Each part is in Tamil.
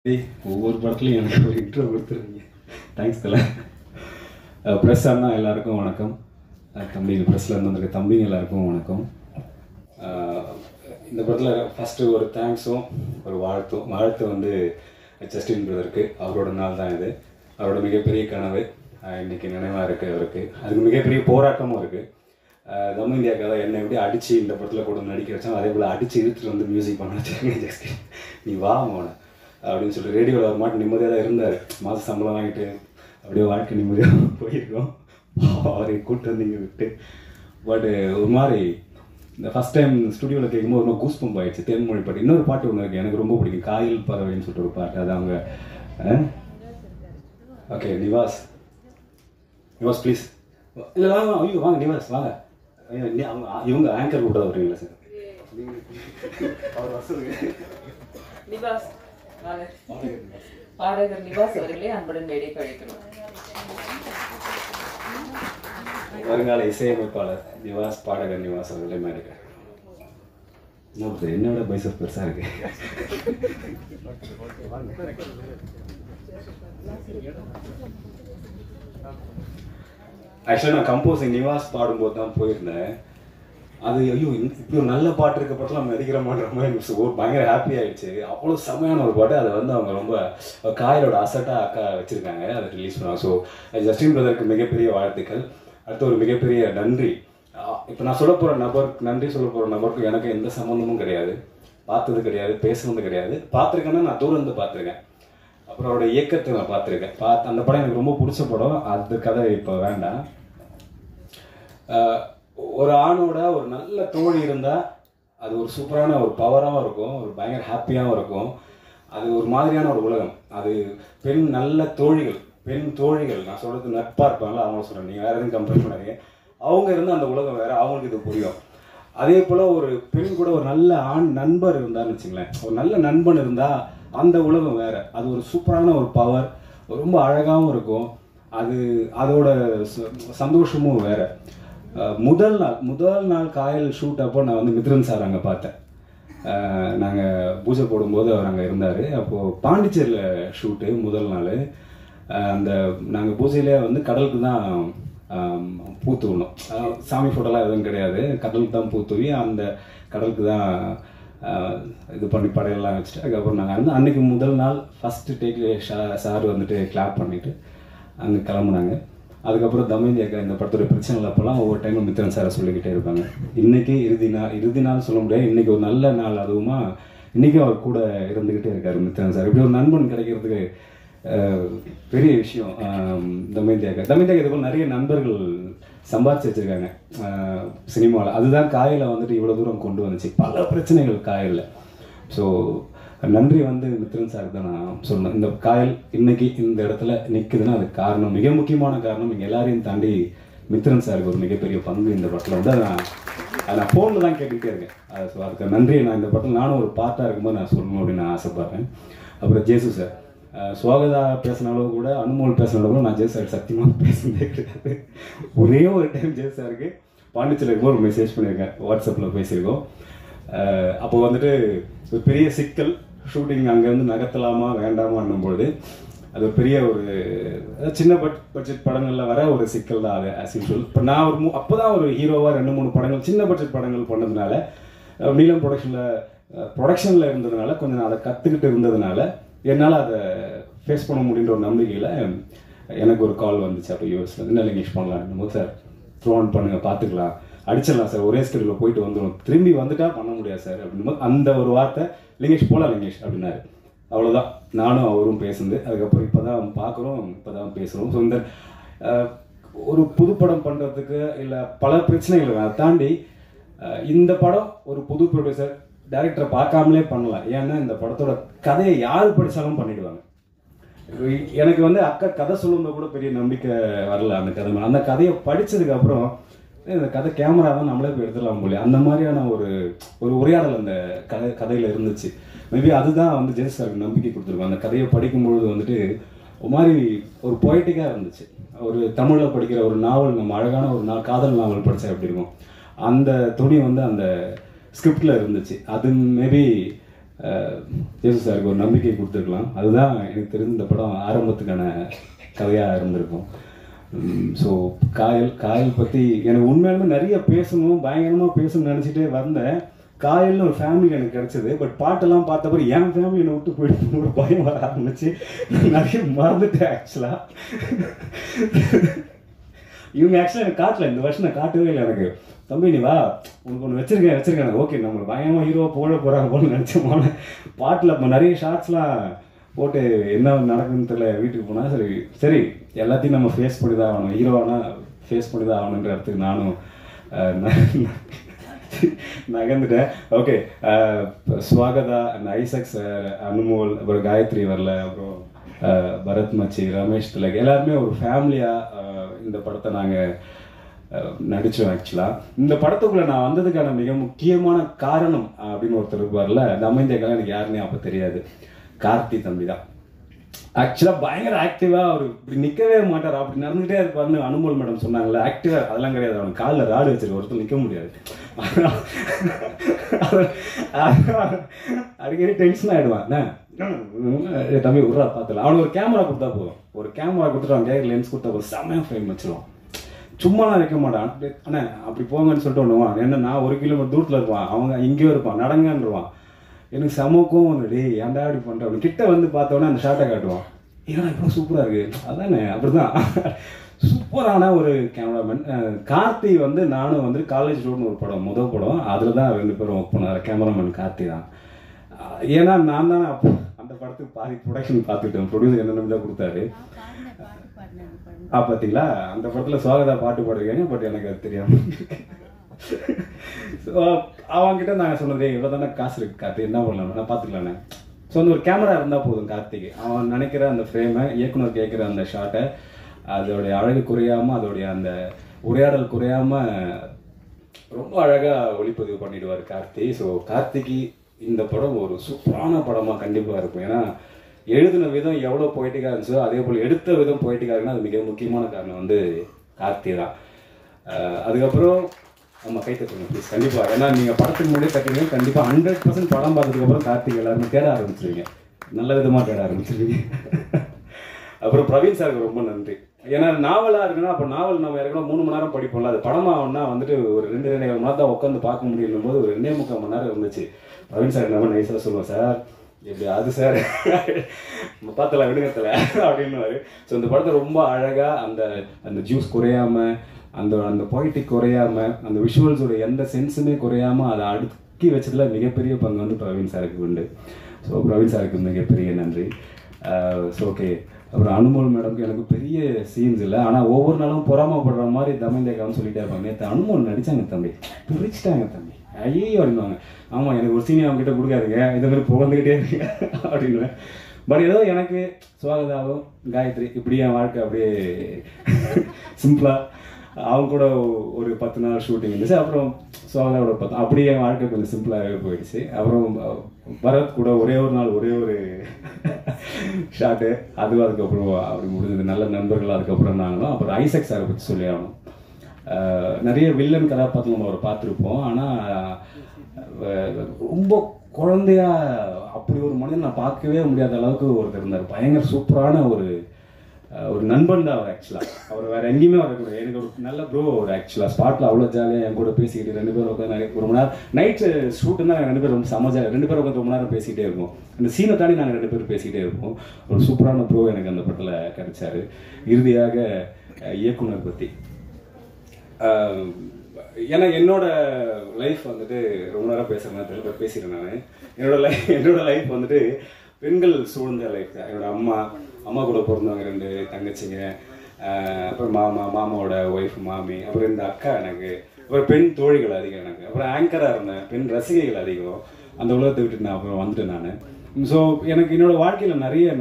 ஒவ்வொரு படத்துலையும் எனக்கு ஒரு இன்ட்ரோ கொடுத்துருங்க. தேங்க்ஸ் தலை. ப்ரெஸ் அண்ணா எல்லாருக்கும் வணக்கம். தம்பி ப்ரெஸ்ஸில் இருந்து வந்திருக்க தம்பிங்க எல்லாருக்கும் வணக்கம். இந்த படத்தில் ஃபஸ்ட்டு ஒரு தேங்க்ஸும் ஒரு வாழ்த்து வந்து ஜஸ்டின் பிரதருக்கு. அவரோட நாள் தான் இது. அவரோட மிகப்பெரிய கனவு இன்றைக்கி நினைவாக இருக்குது அவருக்கு. அதுக்கு மிகப்பெரிய போராட்டமும் இருக்குது. நம்ம இந்தியா கதை என்னை எப்படி அடித்து இந்த படத்தில் கூட நடிக்க வச்சோம், அதே போல் அடித்து இழுத்துட்டு வந்து மியூசிக் பண்ண வச்சாங்க. ஜஸ்டின் நீ வா மோன அப்படின்னு சொல்லிட்டு ரேடியோவில் ஒரு மாட்டு நிம்மதியாக தான் இருந்தார். மாத சம்பளம் வாங்கிட்டு அப்படியே வாழ்க்கை நிம்மதியாக போயிருக்கோம். அவரை கூப்பிட்டு வந்து இங்கே விட்டு. பட் ஒரு மாதிரி இந்த ஃபஸ்ட் டைம் ஸ்டுடியோவில் கேட்கும்போது ரொம்ப கூஸ் பம்ப் ஆகிடுச்சு. தேன்மொழி பாட்டு. இன்னொரு பாட்டு ஒன்று இருக்குது, எனக்கு ரொம்ப பிடிக்கும், காயில் பறவைன்னு சொல்லிட்டு ஒரு பாட்டு. அது அவங்க ஓகே நிவாஸ் ப்ளீஸ். இல்லை வாங்க, ஐயோ வாங்க நிவாஸ் வாங்க. இவங்க ஆங்கர் கூட வருவீங்களா சார்? அவர் வசதி நிவாஸ் பாடகர் நிவாஸ் அவர்களே அன்புடன் மேடை கழிக்கணும். வருங்கால இசையமைப்பாளர் நிவாஸ், பாடகர் நிவாஸ் அவர்களே மேடை. என்னோட பைசப் பெருசா இருக்கு. ஆக்சுவலாக நான் கம்போசிங் நிவாஸ் பாடும்போது தான் போயிருந்தேன். அது ஐயோ இப்படி ஒரு நல்ல பாட்டு இருக்க படத்தில் நம்ம நடிக்கிற மாட்டுற மாதிரி எனக்கு பயங்கர ஹாப்பி ஆகிடுச்சு. அவ்வளோ செம்மையான ஒரு பாட்டு. அதை வந்து அவங்க ரொம்ப காயலோட அசட்டாக அக்கா வச்சுருக்காங்க, அதை ரிலீஸ் பண்ணுவாங்க. ஸோ ஜஸ்டின் பிரதருக்கு மிகப்பெரிய வாழ்த்துக்கள். அடுத்து ஒரு மிகப்பெரிய நன்றி. இப்போ நான் சொல்ல போகிற நன்றி சொல்ல போகிற நபருக்கும் எனக்கு எந்த சம்மந்தமும் கிடையாது. பார்த்தது கிடையாது, பேசுனது கிடையாது. பார்த்துருக்கேன்னா நான் தூரம் இருந்து பார்த்துருக்கேன். அப்புறம் அவரோட இயக்கத்தை நான் பார்த்துருக்கேன். அந்த படம் எனக்கு ரொம்ப பிடிச்ச படம். அது கதை இப்போ வேண்டாம். ஒரு ஆணோட ஒரு நல்ல தோழி இருந்தால் அது ஒரு சூப்பரான ஒரு பவராகவும் இருக்கும், ஒரு பயங்கர ஹாப்பியாகவும் இருக்கும். அது ஒரு மாதிரியான ஒரு உலகம். அது நல்ல பெண் தோழிகள் நான் சொல்கிறது நட்பாக இருப்பாங்களா, அவங்க சொல்கிறேன். நீங்கள் வேறு எதுவும் கம்பேர் பண்ணாதீங்க. அவங்க இருந்து அந்த உலகம் வேறு, அவங்களுக்கு இது புரியும். அதே போல் ஒரு பெண் கூட ஒரு நல்ல ஆண் நண்பர் இருந்தான்னு வச்சுங்களேன், ஒரு நல்ல நண்பன் இருந்தால் அந்த உலகம் வேறு. அது ஒரு சூப்பரான ஒரு பவர், ரொம்ப அழகாகவும் இருக்கும். அதோட சந்தோஷமும் வேறு. முதல் நாள் காயல் ஷூட் அப்போ நான் வந்து மித்ரன் சார் அங்கே பார்த்தேன். நாங்கள் பூஜை போடும்போது அவர் அங்கே இருந்தார். அப்போது பாண்டிச்சேரியில் ஷூட்டு முதல் நாள். நாங்கள் பூஜையிலே வந்து கடலுக்கு தான் பூத்துவிடணும். சாமி ஃபோட்டோலாம் எதுவும் கிடையாது, கடலுக்கு தான் பூத்துவி அந்த கடலுக்கு தான் இது பண்ணி படையெல்லாம் வச்சுட்டு அதுக்கப்புறம் நாங்கள் வந்து அன்றைக்கி முதல் நாள் ஃபஸ்ட்டு டேக்கு சார் வந்துட்டு கிளாப் பண்ணிவிட்டு அங்கே கிளம்புனாங்க. அதுக்கப்புறம் தமேந்தியாக்கா இந்த படத்தோட பிரச்சனைகள் அப்போல்லாம் ஒவ்வொரு டைமும் மித்ரன் சாரை சொல்லிக்கிட்டே இருப்பாங்க. இன்றைக்கி இறுதி நாள் சொல்ல முடியாது, இன்றைக்கி ஒரு நல்ல நாள். அதுவுமா இன்றைக்கும் அவர் கூட இருந்துக்கிட்டே இருக்கார் மித்ரன் சார். இப்படி ஒரு நண்பன் கிடைக்கிறதுக்கு பெரிய விஷயம். தமேந்தியாக்கா இது போல் நிறைய நண்பர்கள் சம்பாதிச்சு வச்சுருக்காங்க சினிமாவில். அதுதான் காயில் வந்துட்டு இவ்வளோ தூரம் கொண்டு வந்துச்சு. பல பிரச்சனைகள் காயலில். ஸோ நன்றி வந்து மித்ரன் சாருக்கு தான் நான் சொன்னேன். இந்த காயல் இன்னைக்கு இந்த இடத்துல நிற்குதுன்னா அதுக்கு காரணம், மிக முக்கியமான காரணம், இங்கே எல்லாரையும் தாண்டி மித்ரன் சாருக்கு ஒரு மிகப்பெரிய பங்கு இந்த படத்தில் வந்து. அதை நான் ஃபோனில் தான் கேட்டுக்கிட்டே இருக்கேன். ஸோ அதுக்கு நன்றி நான் இந்த படத்தில் நானும் ஒரு பார்ட்டாக இருக்கும்போது நான் சொல்லணும் அப்படின்னு நான் ஆசைப்படுறேன். அப்புறம் ஜேசு சார், சுவாகதா பேசினாலும் கூட, அனுமோல் பேசினாலும் கூட நான் ஜேசு சார் சத்தியமாக பேசுனதே கிடையாது. ஒரே ஒரு டைம் ஜேசு சாருக்கு பாண்டிச்சேரியில் இருக்கும்போது ஒரு மெசேஜ் பண்ணியிருக்கேன், வாட்ஸ்அப்பில் பேசியிருக்கோம். அப்போ வந்துட்டு ஒரு பெரிய சிக்கல், ஷூட்டிங் அங்கேருந்து நகர்த்தலாமா வேண்டாமான்னும்பொழுது அது ஒரு பெரிய ஒரு சின்ன பட்ஜெட் படங்களில் வர ஒரு சிக்கல் தான் அது ஆஸ் யூஷுவல். இப்போ நான் அப்போ தான் ஒரு ஹீரோவாக 2-3 படங்கள் சின்ன பட்ஜெட் படங்கள் பண்ணதுனால, நீலம் ப்ரொடக்ஷனில் இருந்ததுனால கொஞ்சம் நான் அதை கற்றுக்கிட்டு இருந்ததுனால என்னால் அதை ஃபேஸ் பண்ண முடியுன்ற ஒரு நம்பிக்கையில் எனக்கு ஒரு கால் வந்துச்சு. அப்போ யூஎஸில் என்ன லிங்கேஷ் பண்ணலாம் சார், த்ரோ ஆன் பண்ணுங்கள், பார்த்துக்கலாம், அடிச்சிடலாம் சார், ஒரே ஸ்கெடியூலில் போயிட்டு வந்துடும், திரும்பி வந்துட்டா பண்ண முடியாது சார் அப்படின்போது அந்த ஒரு வார்த்தை, லிங்கேஷ் போகலாம் லிங்கேஷ் அப்படின்னாரு. அவ்வளோதான், நானும் அவரும் பேசுனது. அதுக்கப்புறம் இப்போ தான் பார்க்குறோம், இப்போ தான் பேசுகிறோம். ஸோ இந்த ஒரு புதுப்படம் பண்ணுறதுக்கு இல்லை பல பிரச்சனைகள் அதை தாண்டி இந்த படம் ஒரு புது ப்ரொடியூசர் டைரக்டரை பார்க்காமலே பண்ணலாம். ஏன்னா இந்த படத்தோட கதையை யார் படித்தாலும் பண்ணிடுவாங்க. எனக்கு வந்து அக்கா கதை சொல்லும்போது கூட பெரிய நம்பிக்கை வரல அந்த கதையை படித்ததுக்கப்புறம் இந்த கதை கேமரா தான் நம்மளே போய் எடுத்துடலாம் போல, அந்த மாதிரியான ஒரு உரையாடல் அந்த கதையில் இருந்துச்சு. மேபி அதுதான் வந்து ஜேசு சாருக்கு நம்பிக்கை கொடுத்துருக்கோம். அந்த கதையை படிக்கும்பொழுது வந்துட்டு ஒரு மாதிரி ஒரு பொய்டிக்காக இருந்துச்சு. ஒரு தமிழில் படிக்கிற ஒரு நாவல், நம்ம அழகான ஒரு காதல் நாவல் படித்தா எப்படி இருக்கும், அந்த துணி வந்து அந்த ஸ்கிரிப்டில் இருந்துச்சு. அது மேபி ஜேசு சாருக்கு ஒரு நம்பிக்கை கொடுத்துருக்கலாம். அதுதான் எனக்கு தெரிஞ்ச இந்த படம் ஆரம்பத்துக்கான கதையாக இருந்திருக்கும். ஸோ காயல் பற்றி எனக்கு உண்மையாலுமே நிறைய பேசணும், பயங்கரமாக பேசணும்னு நினச்சிட்டே வந்தேன். காயல்னு ஒரு ஃபேமிலி எனக்கு கிடச்சிது. பட் பாட்டெல்லாம் பார்த்தப்பறம் என் ஃபேமிலி என்னை விட்டு போயிட்டு ஒரு பயம் வர ஆரம்பிச்சு நிறைய மறந்துட்டேன். ஆக்சுவலாக இவங்க ஆக்சுவலாக எனக்கு காட்டல, இந்த வருஷம் நான் காட்டவே இல்லை. எனக்கு தம்பி நீ வா, உனக்கு ஒன்று வச்சிருக்கேன். ஓகே, நம்மளுக்கு பயங்கரமாக ஹீரோவாக போட போகிறாங்க போல நினச்சோமான பாட்டில் இப்போ நிறைய ஷார்ட்ஸ்லாம் போட்டு என்ன நடக்குதுன்னு தெரியல. வீட்டுக்கு போனால் சரி எல்லாத்தையும் நம்ம ஃபேஸ் பண்ணி தான் ஆகணும், ஹீரோவானா ஃபேஸ் பண்ணி தான் ஆகணுன்ற இடத்துக்கு நானும் நகர்ந்துட்டேன். Okay, Swagata and Isaac sir, Anumol, அப்புறம் காயத்ரி வரல, அப்புறம் பரத் மச்சி, ரமேஷ் திலக், எல்லாருமே ஒரு ஃபேமிலியாக இந்த படத்தை நாங்கள் நடித்தோம். ஆக்சுவலாக இந்த படத்துக்குள்ளே நான் வந்ததுக்கான மிக முக்கியமான காரணம் அப்படின்னு ஒருத்தர் இருப்பார்ல, தமயந்தியாக்கெல்லாம் எனக்கு யாருன்னே அப்போ தெரியாது. கார்த்தி தம்பி தான். ஆக்சுவலாக பயங்கர ஆக்டிவாக அவர் இப்படி நிற்கவே மாட்டார், அப்படி நடந்துகிட்டே இருப்பார்னு அனுமோல் மேடம் சொன்னாங்களே. ஆக்டிவாக அதெல்லாம் கிடையாது, அவனுக்கு காலில் ராடு வச்சிருக்க, ஒருத்தர் நிற்க முடியாது. அடிக்கடி டென்ஷன் ஆகிடுவான். தம்பி உருவா பார்த்துல அவனுக்கு ஒரு கேமரா கொடுத்தா போதும், ஒரு கேமரா கொடுத்துட்டு அவன் கேட்குற லென்ஸ் கொடுத்தா போதும், செம்மையாக ஃப்ரேம் வச்சிருவான். சும்மாலாம் வைக்க மாட்டான். அண்ணே அப்படி போங்கன்னு சொல்லிட்டு ஒன்றுவான். என்ன நான் 1 கிலோமீட்டர் தூரத்தில் இருப்பான், அவங்க இங்கேயும் இருப்பான், நடங்கன்றுவான். எனக்கு செமக்கும் வந்துடி ஏன்டா அப்படி பண்ணுற அப்படி கிட்ட வந்து பார்த்தோன்னே அந்த ஷார்ட்டை காட்டுவான். ஏன்னா இப்போ சூப்பராக இருக்குது, அதானே அப்படிதான் சூப்பரான ஒரு கேமராமேன். கார்த்தி வந்து நானும் வந்து காலேஜ் ரோடுன்னு ஒரு படம், முதல் படம், அதில் தான் 2 பேரும் ஒர்க் பண்ணார். கேமராமேன் கார்த்தி தான். ஏன்னா நான் தானே அப்போ அந்த படத்துக்கு பாதி ப்ரொடக்ஷன் பார்த்துக்கிட்டேன், ப்ரொடியூசர் என்ன நம்பி தான் கொடுத்தாரு. பார்த்தீங்களா, அந்த படத்தில் சுவாகதா பாட்டு பாடுறீங்க, பட் எனக்கு அது தெரியாமல். ஸோ அவங்ககிட்ட நாங்கள் சொன்னதே இவ்வளோ தானே காசு இருக்கு கார்த்தி, என்ன பண்ணலாம், நான் பார்த்துக்கலானே. ஸோ அந்த ஒரு கேமரா இருந்தால் போதும் கார்த்திக்கு. அவன் நினைக்கிற அந்த ஃப்ரேமை, இயக்குனர் கேட்குற அந்த ஷாட்டை, அதோடைய அழகு குறையாமல், அதோடைய அந்த உரையாடல் குறையாமல் ரொம்ப அழகாக ஒளிப்பதிவு பண்ணிடுவார் கார்த்தி. ஸோ கார்த்திக்கு இந்த படம் ஒரு சூப்பரான படமாக கண்டிப்பாக இருக்கும். ஏன்னா எழுதின விதம் எவ்வளோ பொய்ட்டிக்காக இருந்துச்சோ அதே போல் எடுத்த விதம் பொய்ட்டிக்காக இருக்குன்னா அது மிக முக்கியமான காரணம் வந்து கார்த்தி தான். அதுக்கப்புறம் நம்ம கை தட்டுங்க ப்ளீஸ், கண்டிப்பாக. ஏன்னா நீங்கள் படத்துக்கு முன்னாடியே தட்டுங்க, கண்டிப்பாக 100% படம் பார்த்ததுக்கப்புறம் கார்த்திக் எல்லாருமே தேட ஆரம்பிச்சிருவீங்க, நல்ல விதமாக தேட ஆரம்பிச்சிருவீங்க. அப்புறம் பிரவீன் சாருக்கு ரொம்ப நன்றி. ஏன்னா நாவலாக இருக்குன்னா, அப்போ நாவல் நம்ம ஏற்கனவே 3 மணி நேரம் படிப்போம்ல, அது படமாகனா வந்துட்டு ஒரு 2-2.5 மணி நேரம் தான் உட்காந்து பார்க்க முடியும் போது ஒரு 2.25 மணி நேரம் இருந்துச்சு. பிரவீன் சார் நம்ம நைஸாக சொல்லுவோம், சார் எப்படி அது சார் பார்த்தல விடுங்கத்தில் அப்படின்னுவாரு. ஸோ இந்த படத்தை ரொம்ப அழகாக அந்த ஜூஸ் குறையாமல், அந்த பொய்ட்டிக் குறையாமல், அந்த விஷுவல்ஸோட எந்த சென்ஸுமே குறையாமல் அதை அடுக்கி வச்சதில் மிகப்பெரிய பங்கு வந்து பிரவீன் சாருக்கு உண்டு. ஸோ பிரவீன் சாருக்கு மிகப்பெரிய நன்றி. ஸோ ஓகே, அப்புறம் அனுமோல் மேடம்க்கு எனக்கு பெரிய சீன்ஸ் இல்லை, ஆனால் ஒவ்வொரு நாளும் பொறாமப்படுற மாதிரி தமயந்தியாக்கான்னு சொல்லிட்டே இருப்பாங்க. நேற்று அனுமோல் நடித்தாங்க தம்பி, பிரிச்சுட்டாங்க தம்பி, ஐயோ அப்படின்வாங்க. ஆமாம், எனக்கு ஒரு சீனியர் அவங்ககிட்ட கொடுக்காதுங்க, இதே மாதிரி புகழ்ந்துக்கிட்டே இருக்கீங்க அப்படின்னு. பட் ஏதோ எனக்கு சுவாகதாவும் காயத்ரி இப்படி என் வாழ்க்கை அப்படியே சிம்பிளாக அவங்க கூட ஒரு 10 நாள் ஷூட்டிங் இருந்துச்சு. அப்புறம் சுவாகதாவோட 10 அப்படியே என் வாழ்க்கை கொஞ்சம் சிம்பிளாகவே போயிடுச்சு. அப்புறம் பரத் கூட ஒரே ஒரு நாள் ஒரே ஒரு ஷாட்டு, அதுவும் அதுக்கப்புறம் அப்படி முடிஞ்சது. நல்ல நண்பர்கள் அதுக்கப்புறம் நாங்களும். அப்புறம் ஐசக் சாரை பற்றி சொல்லி ஆகணும். நிறைய வில்லன் கதாபாத்திரம் நம்ம அவரை பார்த்துருப்போம், ஆனால் ரொம்ப குழந்தையா அப்படி ஒரு மனிதன் நான் பார்க்கவே முடியாத அளவுக்கு ஒருத்தர் இருந்தார். பயங்கர சூப்பரான ஒரு நண்பன் தான் அவர். ஆக்சுவலாக அவர் வேறு எங்கேயுமே வரக்கூடாது. எனக்கு ஒரு நல்ல ப்ரோ அவர். ஆக்சுவலாக ஸ்பாட்டில் அவ்வளோ ஜாலியாக என் கூட பேசிக்கிட்டு 2 பேரும் உட்காந்து 1 மணி நேரம் நைட்டு ஷூட்டுன்னா 2 பேரும் ரொம்ப சமஜாக 2 பேரும் உட்காந்து 1 மணி நேரம் பேசிக்கிட்டே இருப்போம். அந்த சீனை தாண்டி நாங்கள் 2 பேரும் பேசிக்கிட்டே இருப்போம். ஒரு சூப்பரான ப்ரோ எனக்கு அந்த படத்தில் கிடைச்சாரு. இறுதியாக இயக்குனர் பற்றி, ஏன்னா என்னோட லைஃப் வந்துட்டு ரொம்ப நேரம் பேசுகிறேன் பேசிடுறேன் நான். என்னோட லைஃப் வந்துட்டு பெண்கள் சூழ்ந்த லைஃப் தான். என்னோட அம்மா கூட பிறந்தவங்க 2 தங்கச்சிங்க, அப்புறம் மாமாவோட ஒய்ஃப் மாமி, அப்புறம் இந்த அக்கா எனக்கு, அப்புறம் பெண் தோழிகள் அதிகம் எனக்கு, அப்புறம் ஆங்கராக இருந்தேன், பெண் ரசிகைகள் அதிகம். அந்த உலகத்தை விட்டுட்டு நான் அப்புறம் வந்துட்டேன் நான். ஸோ எனக்கு என்னோட வாழ்க்கையில் நிறைய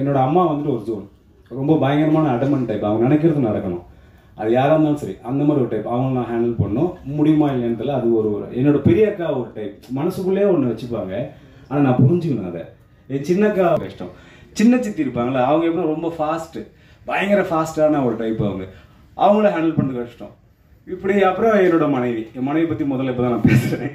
என்னோட அம்மா வந்துட்டு ஒரு ஜோன் ரொம்ப பயங்கரமான அடமன் டைப். அவங்க நினைக்கிறது நடக்கணும், அது யாராக இருந்தாலும் சரி. அந்த மாதிரி ஒரு டைப் அவங்க நான் ஹேண்டில் பண்ணணும். முடியுமா இல்லைன்றதுல அது ஒரு என்னோட பெரிய அக்கா ஒரு டைப் மனசுக்குள்ளேயே ஒன்று வச்சுப்பாங்க, ஆனால் நான் புரிஞ்சுக்கணும் அதை. என் சின்னக்கா கஷ்டம். சின்ன சித்தி இருப்பாங்களே, அவங்க எப்படின்னா ரொம்ப ஃபாஸ்ட்டு, பயங்கர ஃபாஸ்ட்டான ஒரு டைப். அவங்கள ஹேண்டில் பண்ணுறது கஷ்டம். இப்படி அப்புறம் என்னோட மனைவி பற்றி முதல்ல இப்போ தான் நான் பேசுகிறேன்.